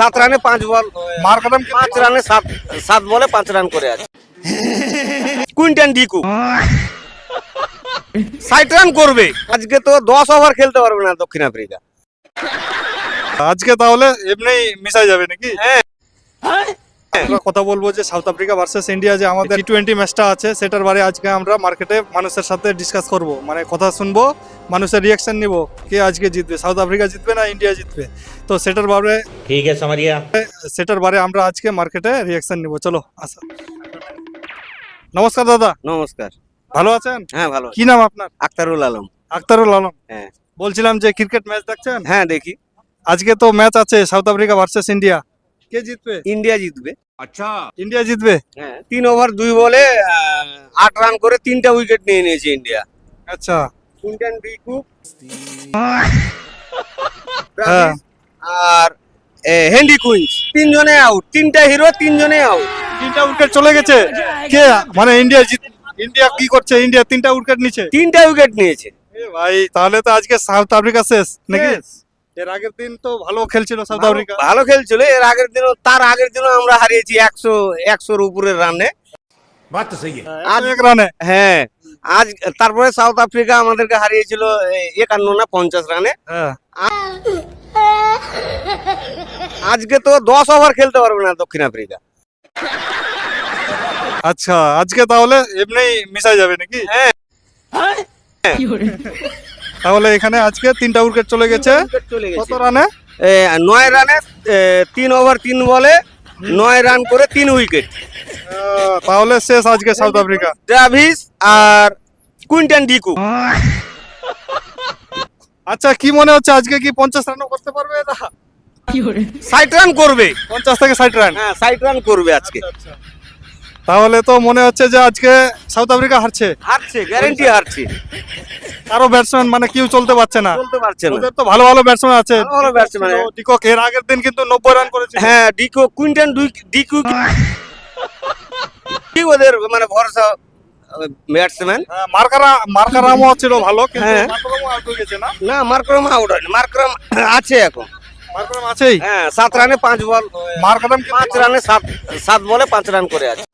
7 রানে 5 বল, মারকাদাম 5 রানে 7 বলে 5 রান করে আছে। কুইন্টন ডিকু 60 রান করবে আজকে, তো 10 ওভার খেলতে পারবে না দক্ষিণ আফ্রিকা। আজকে তাহলে এমনি মিশাই যাবে নাকি? হ্যাঁ, আমরা কথা বলবো যে সাউথ আফ্রিকা ভার্সেস ইন্ডিয়া যে আমাদের টি20 ম্যাচটা আছে সেটার বারে আজকে আমরা মার্কেটে মানুষের সাথে ডিসকাস করব, মানে কথা শুনবো, মানুষের রিয়াকশন নিব, কে আজকে জিতবে, সাউথ আফ্রিকা জিতবে না ইন্ডিয়া জিতবে। তো ठीक है समरिया। সেটার বারে আমরা আজকে মার্কেটে রিয়াকশন নিব। চলো আসা। নমস্কার দাদা, নমস্কার। ভালো আছেন? হ্যাঁ, ভালো। কি নাম আপনার? আক্তারুল আলম। আক্তারুল আলম। হ্যাঁ বলছিলাম যে ক্রিকেট ম্যাচ দেখছেন? হ্যাঁ, দেখি। আজকে তো ম্যাচ আছে সাউথ আফ্রিকা ভার্সেস ইন্ডিয়া, কে জিতবে? ইন্ডিয়া জিতবে। ইন্ডিয়া জিতবে। হ্যাঁ, 3 ওভার 2 বলে 8 রান করে 3টা উইকেট নিয়ে নিয়েছে ইন্ডিয়া। আচ্ছা। কুইন্টন ডিকু হ্যাঁ। আর হেনরি কুইন্স, 3 জনে আউট, 3টা হিরো 3 জনে আউট। 3টা উইকেট চলে গেছে। কে মানে ইন্ডিয়া কি করছে? ইন্ডিয়া 3টা উইকেট নিচ্ছে। 3টা উইকেট নিয়েছে। এ ভাই, তাহলে তো আজকে সাউথ আফ্রিকা শেষ নাকি? শেষ। এর আগের দিন তো ভালো খেলছিল সাউথ আফ্রিকা। ভালো খেলছিল, তার আগের দিনও আমরা হারিয়েছি 100-100-র উপরের রানে। बात तो सही है। আজ এক রানে। হ্যাঁ, আজ তারপরে সাউথ আফ্রিকা আমাদেরকে হারিয়েছিল 51 না 50 রানে। হ্যাঁ। আজকে তো 10 ওভার খেলতে পারবে না দক্ষিণ আফ্রিকা। আচ্ছা, আজকে তাহলে এমনি মিশাই যাবে নাকি? হ্যাঁ, তাহলে এখানে আজকে 3টা উইকেট চলে গেছে। উইকেট চলে কত গেছে। রানে? 9 রানে 3 ওভার 3 বলে 9 রান করে 3 উইকেট। তাহলে শেষ আজকে সাউথ আফ্রিকা। ট্রাভিস আর কুইন্টন ডিকু। আচ্ছা, কি মনে হচ্ছে আজকে কি 50 রানও করতে পারবে এরা? 60 রান করবে। 50 থেকে 60 রান। হ্যাঁ, 60 রান করবে আজকে। আচ্ছা। তাহলে তো মনে হচ্ছে যে আজকে সাউথ আফ্রিকা হারছে। হারছে, গ্যারান্টি হারছে। কারো ব্যাটসম্যান মানে কেউ চলতে পারছে না। বলতে পারছে না। ওদের তো ভালো ভালো ব্যাটসম্যান আছে। ভালো ভালো batsman আছে। ডিকক এর আগের দিন কিন্তু 90 রান করেছিল। হ্যাঁ, কুইন্টন ডিকু কি ওদের মানে ভরসা ব্যাটসম্যান। হ্যাঁ, মার্কারামও ছিল ভালো, কিন্তু হ্যাঁ। মার্কারামও আউট হয়ে গেছে না? না, মার্করাম আউট হয়নি, মার্করাম আছে এখন। মার্কারাম আছেই। হ্যাঁ, 7 রানে 5 বল, মার্কারাম 5 রানে 7 বলে 5 রান করে আছে।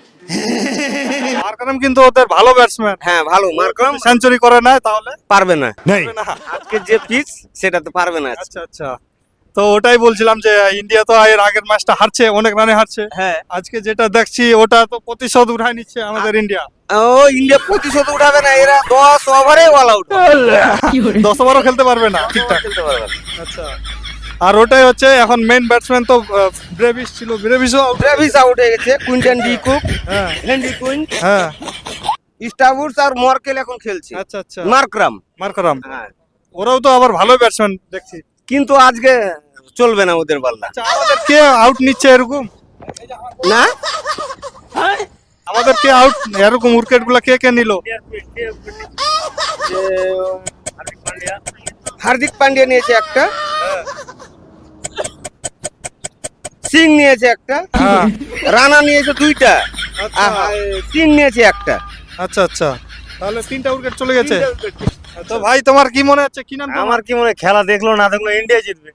মার্কারাম কিন্তু ওদের ভালো ব্যাটসম্যান। হ্যাঁ, ভালো। মার্করাম সেঞ্চুরি করে না তাহলে পারবে না। পারবে না। আজকে যে পিচ সেটাতে পারবে না। আচ্ছা আচ্ছা, তো ওটাই বলছিলাম যে ইন্ডিয়া তো এর আগের ম্যাচটা হারছে, অনেক রানে হারছে। হ্যাঁ, আজকে যেটা দেখছি ওটা তো প্রতিশোধ উঠায় নিচ্ছে আমাদের ইন্ডিয়া। ও ইন্ডিয়া প্রতিশোধ উঠাবে না, এরা 10 ওভারে অল আউট। 10 ওভারও খেলতে পারবে না ঠিকঠাক। খেলতে পারবে না। আচ্ছা, আর ওটাই হচ্ছে এখন মেইন ব্যাটসম্যান তো ব্রেভিস ছিল, ব্রেভিসও out। ট্রাভিস আউট হয়ে গেছে, কুইন্টন ডিকু, হ্যাঁ হেনরি কুইন্স, হ্যাঁ। স্টাবুর্স আর মর্কেল এখন খেলছে। আচ্ছা আচ্ছা, মার্করাম। মার্কারাম হ্যাঁ, ওরাও তো আবার ভালো ব্যাটসম্যান দেখছি। কিন্তু আজকে চলবে না ওদের পাল্লা। আচ্ছা, আমাদের কে আউট নিচ্ছে এরকম? না, আমাদের কে আউট এরকম উইকেট গুলা কে নিল? হার্দিক পান্ডিয়া নিয়েছে একটা, সিং নিয়েছে একটা, হ্যাঁ। রানা নিয়েছে 2টা, আচ্ছা সিং নিয়েছে একটা। আচ্ছা আচ্ছা, তাহলে 3টা উইকেট চলে গেছে। তো ভাই তোমার কি মনে হচ্ছে, কি নাম তোমার? আমার কি মনে হয়, খেলা দেখলো না দেখলো ইন্ডিয়া জিতবে।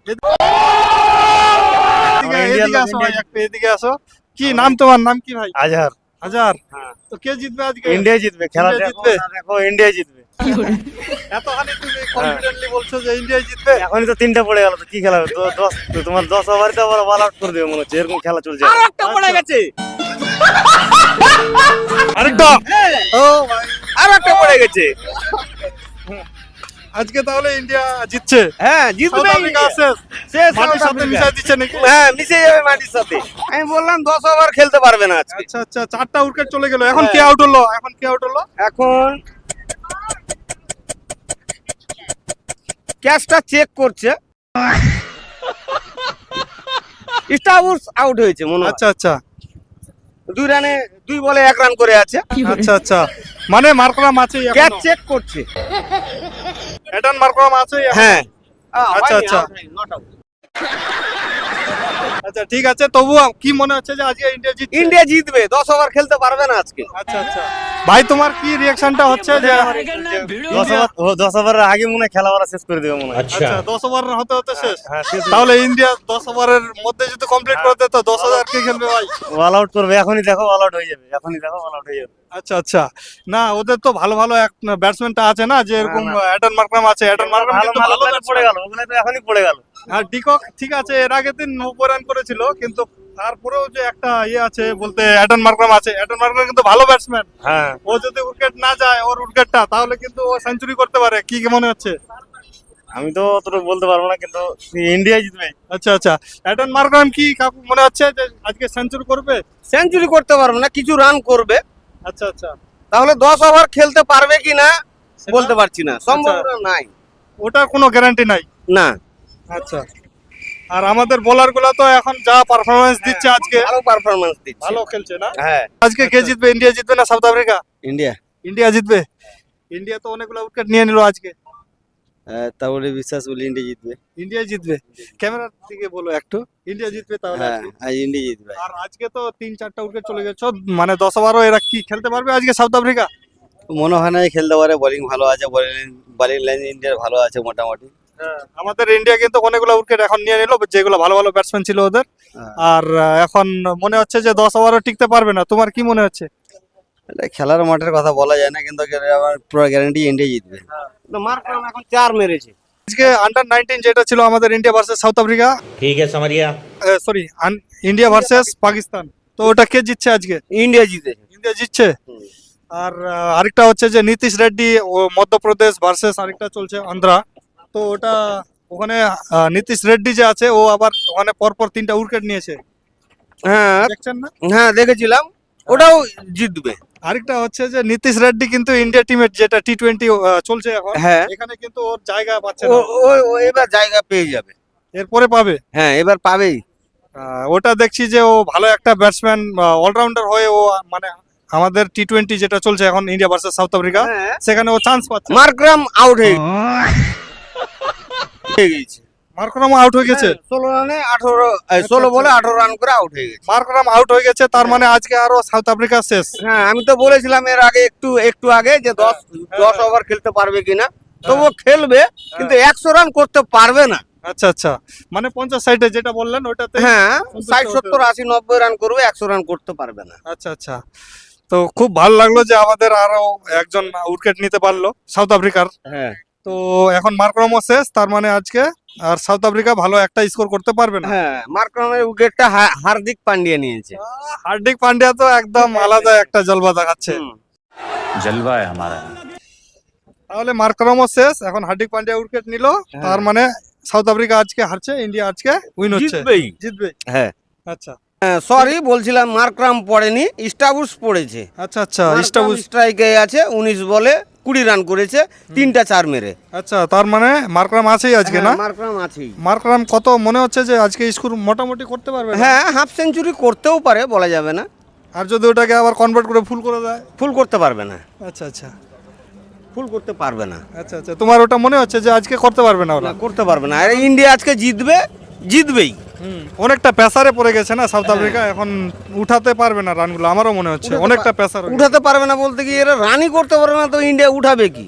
এদিকে আসো ভাই, একটু এদিকে আসো। কি নাম তোমার? নাম কি ভাই? আজহার। হাজার। হ্যাঁ। তো কে জিতবে আজকে? ইন্ডিয়া জিতবে। খেলা ইন্ডিয়া দেখো জিতবে? না দেখো ইন্ডিয়া জিতবে। এতখানি তুমি কনফিডেন্টলি বলছো যে ইন্ডিয়া জিতবে? এখনই তো 3টা পড়ে গেল, তো কি খেলা হবে? তোমার 10 ওভারে তো আবার অল আউট করে দেবে মনে হচ্ছে, এরকম খেলা চলছে। আর একটা পড়ে গেছে। আরেকটা। ও ভাই, আর একটা পড়ে গেছে। আজকে তাহলে ইন্ডিয়া জিতছে। হ্যাঁ, সাউথ জিতবে আফ্রিকা ইন্ডিয়া। শেষ। শেষ মাটির সাউথ সাথে আফ্রিকা। মিশাই দিচ্ছে নাকি? হ্যাঁ, মিশে যাবে মাটির সাথে। আমি বললাম 10 ওভার খেলতে পারবে না আজকে। আচ্ছা আচ্ছা, 4টা উইকেট চলে গেল। এখন কে হ্যাঁ। আউট হলো? এখন ক্যাচটা চেক করছে, স্টাবুর্স আউট হয়েছে মনে হয়। আচ্ছা আচ্ছা 2 রানে 2 বলে 1 রান করে আছে। আচ্ছা আচ্ছা, মানে মার্কারাম আছেই এখনো? ক্যাচ চেক করছে। এডান মার্কারাম আছেই এখনো? হ্যাঁ। আচ্ছা, আচ্ছা। আচ্ছা ঠিক আছে, তবুও কি মনে হচ্ছে যে আজকে ইন্ডিয়া জিতবে? ইন্ডিয়া জিতবে, 10 ওভার খেলতে পারবে না আজকে। আচ্ছা আচ্ছা ভাই, তোমার কি রিয়াকশনটা হচ্ছে যে 10 ওভারের আগে মনে হয় খেলা ওরা শেষ করে দেবে মনে হয়। আচ্ছা 10 ওভার হতে হতে শেষ? হ্যাঁ শেষ। তাহলে ইন্ডিয়া 10 ওভারের মধ্যে যদি কমপ্লিট করে দেয় তো 10,000 কে খেলবে ভাই? অল আউট করবে, এখনই দেখো অল আউট হয়ে যাবে, এখনই দেখো অল আউট হয়ে যাবে। আচ্ছা আচ্ছা, না ওদের তো ভালো ভালো এক ব্যাটসম্যানটা আছে না, যে এরকম অ্যাডন মার্করাম আছে, অ্যাডন মার্করাম ভালো কিন্তু ভালো ভালো match পড়ে batsman। গেল, ওগুলো তো এখনই পড়ে গেল। আর ডিকক ঠিক আছে, এর আগের দিন 90 রান করেছিল, কিন্তু তারপরেও যে একটা ইয়ে আছে বলতে অ্যাডন মার্করাম আছে, অ্যাডন মার্করাম কিন্তু ভালো ব্যাটসম্যান। হ্যাঁ ও যদি উইকেট না যায়, ওর উইকেটটা, তাহলে কিন্তু ও সেঞ্চুরি করতে পারে। কি মনে হচ্ছে? আমি তো অতটুকু বলতে পারবো না, কিন্তু ইন্ডিয়াই জিতবে। আচ্ছা আচ্ছা, অ্যাডন মার্করাম কি কাকু মনে হচ্ছে যে আজকে সেঞ্চুরি করবে? সেঞ্চুরি করতে পারবে না, কিছু রান করবে। আচ্ছা আচ্ছা, তাহলে 10 ওভার খেলতে পারবে কিনা সেটা- বলতে পারছি না, সম্ভাবনা নাই। ওটার কোনো গ্যারান্টি নাই। না, আচ্ছা, আর আমাদের বোলার গুলা তো এখন যা পারফরমেন্স দিচ্ছে আজকে, ভালো পারফরম্যান্স দিচ্ছে। ভালো খেলছে না? হ্যাঁ, আজকে কে জিতবে? ইন্ডিয়া জিতবে না সাউথ আফ্রিকা? ইন্ডিয়া। ইন্ডিয়া জিতবে। ইন্ডিয়া তো অনেকগুলো উইকেট নিয়ে নিল আজকে। তাহলে বিশ্বাস বলি ইন্ডিয়া জিতবে। ইন্ডিয়া জিতবে। ক্যামেরার দিকে বলো একটু, ইন্ডিয়া জিতবে তাহলে আজকে। আজ ইন্ডিয়া জিতবে। আর আজকে তো 3-4টা উইকেট চলে গেছে, মানে 10 ওভারও এরা কি খেলতে পারবে আজকে সাউথ আফ্রিকা? মনে হয় না খেলতে পারে, বোলিং ভালো আছে, বোলিং লাইন ইন্ডিয়ার ভালো আছে মোটামুটি। আমাদের ইন্ডিয়া কিন্তু অনেকগুলো উইকেট এখন নিয়ে নিল, যেগুলো ভালো ভালো ব্যাটসম্যান ছিল ওদের। হ্যাঁ। আর এখন মনে হচ্ছে যে 10 ওভারও টিকতে পারবে না। তোমার কি মনে হচ্ছে? এটা খেলার মাঠের কথা বলা যায় না, কিন্তু আমার পুরো গ্যারান্টি ইন্ডিয়া জিতবে। মার্করাম এখন 4 মেরেছে। আজকে আন্ডার-19 যেটা ছিল আমাদের ইন্ডিয়া ভার্সেস সাউথ আফ্রিকা, ठीक है समझ गया। সরি ইন্ডিয়া ভার্সেস পাকিস্তান, তো ওটা কে জিতছে আজকে? ইন্ডিয়া জিতেছে। ইন্ডিয়া জিতছে। আর আরেকটা হচ্ছে যে নীতিশ রেড্ডি ও মধ্যপ্রদেশ ভার্সেস আরেকটা চলছে অন্ধ্রা, তো ওটা ওখানে নীতিশ রেড্ডি যে আছে, ও আবার ওখানে পরপর 3টা উইকেট নিয়েছে, হ্যাঁ দেখছেন না? হ্যাঁ, দেখেছিলাম, ওটাও জিতবে। আরেকটা হচ্ছে যে নীতিশ রেড্ডি কিন্তু ইন্ডিয়া টিমের যেটা টি-20 চলছে এখন, হ্যাঁ, এখানে কিন্তু ওর জায়গা পাচ্ছে ও না, ও এবার জায়গা পেয়ে যাবে। এরপরে পাবে। হ্যাঁ, এবার পাবেই। ওটা দেখছি যে ও ভালো একটা ব্যাটসম্যান, অলরাউন্ডার হয়ে ও মানে আমাদের টি-20 যেটা চলছে এখন ইন্ডিয়া ভার্সেস সাউথ আফ্রিকা, হ্যাঁ, সেখানে ও চান্স পাচ্ছে। মার্করাম আউট হয়ে গেছে। মার্করাম আউট হয়ে গেছে। 16 রানে 16 বলে 18 রান করে আউট হয়ে গেছে। মার্করাম আউট হয়ে গেছে, তার মানে আজকে আরো সাউথ আফ্রিকা শেষ। হ্যাঁ, আমি তো বলেছিলাম এর আগে একটু আগে যে 10 ওভার খেলতে পারবে কিনা, তো ও খেলবে, কিন্তু 100 রান করতে পারবে না। আচ্ছা আচ্ছা, মানে 50-60 যেটা বললেন ওটাতে। হ্যাঁ, সন্তুষ্ট 60 হতে 70 80 90 রান করবে, 100 রান করতে পারবে না। আচ্ছা আচ্ছা, তো খুব ভালো লাগলো যে আমাদের আরো একজন উইকেট নিতে পারলো সাউথ আফ্রিকার। হ্যাঁ তো এখন মার্করামও শেষ, তার মানে আজকে আর সাউথ আফ্রিকা ভালো একটা স্কোর করতে পারবে না। হ্যাঁ, মার্করামের উইকেটটা হার্দিক পান্ডিয়া নিয়েছে। হার্দিক পান্ডিয়া তো একদম আলাদা একটা জলবা দেখাচ্ছে। হুম। जलवा है हमारा। তাহলে মার্করামও শেষ, এখন হার্দিক পান্ডিয়া উইকেট নিল, তার মানে সাউথ আফ্রিকা আজকে হারছে, ইন্ডিয়া আজকে উইন হচ্ছে, জিতবেই। জিতবে। হ্যাঁ, আচ্ছা সরি বলছিলাম, মার্করাম পড়েনি, স্টাবুস পড়েছে। আচ্ছা আচ্ছা, মার্করাম ইস্টাবুস। স্ট্রাইকে আছে, 19 বলে 20 রান করেছে, 3টা 4 মেরে। আচ্ছা, তার মানে মার্করাম আছেই আজকে না? হ্যাঁ, মার্করাম আছেই। মার্করাম কত মনে হচ্ছে যে আজকে স্কোর মোটামুটি করতে পারবে না? হ্যাঁ, হাফ সেঞ্চুরি করতেও পারে, বলা যাবে না। আর যদি ওটাকে আবার কনভার্ট করে ফুল করে দেয়? ফুল করতে পারবে না, আচ্ছা আচ্ছা ফুল করতে পারবে না। আচ্ছা আচ্ছা, তোমার ওটা মনে হচ্ছে যে আজকে করতে পারবে না ওরা? না, করতে পারবে না। আর ইন্ডিয়া আজকে জিতবেই। অনেকটা প্রেসারে পড়ে গেছে না সাউথ আফ্রিকা, এখন উঠাতে পারবে না রানগুলো, আমারও মনে হচ্ছে অনেকটা প্রেসার। উঠাতে পারবে না বলতে কি, এরা রানই করতে পারবে না, তো ইন্ডিয়া উঠাবে কি?